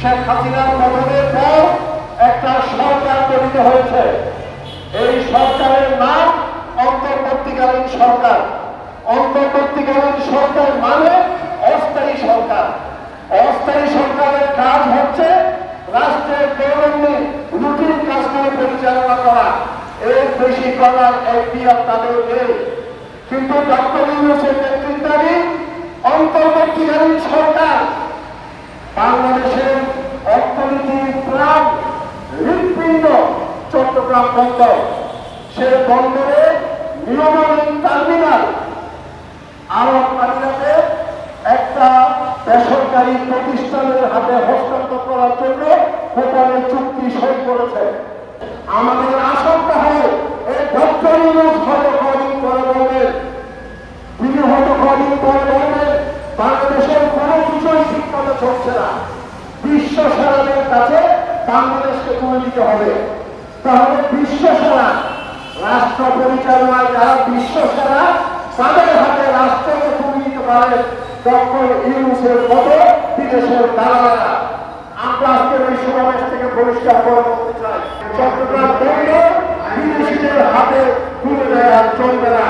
শেখ হাসিনার পতনের পর একটা সরকার গঠিত হয়েছে। এই সরকারের নাম অন্তর্বর্তীকালীন সরকার। অন্তর্বর্তীকালীন সরকার মানে অস্থায়ী সরকার। অস্থায়ী সরকারের কাজ হচ্ছে রাষ্ট্রের দৈনন্দিন রুটিন কাজগুলো পরিচালনা করা। এর বেশি করার এখতিয়ার তাদের নেই। কিন্তু ডক্টর ইউনূসের নেতৃত্বাধীন অন্তর্বর্তীকালীন সরকার বাংলাদেশের অর্থনীতির প্রাণ হৃৎপিণ্ড চট্টগ্রাম বন্দর, সে বন্দরে নিয়মাধীন টার্মিনাল আরব আমিরাতে একটা বেসরকারি প্রতিষ্ঠানের হাতে হস্তান্তর করার জন্য গোপনে চুক্তি সই করেছে। আমাদের আশঙ্কা হয় এই ডক্টর ইউনূস হয়তো কদিন পরে বলবেন, তিনি হয়তো কদিন পরে বলবেন বাংলাদেশের কোনো কিছুই ঠিকমতো চলছে না, বিশ্ব সেরাদের কাছে বাংলাদেশকে তুলে দিতে হবে। তাহলে বিশ্ব সেরা রাষ্ট্র পরিচালনায় যারা বিশ্ব সেরা তাদের হাতে রাষ্ট্রকে তুলে দিতে পারে ডক্টর ইউনূসের মতো বিদেশের দালালেরা। আমরা আজকের এই সমাবেশ থেকে পরিষ্কার করে বলতে চাই, চট্টগ্রাম বন্দর বিদেশিদের হাতে তুলে দেওয়া চলবে না।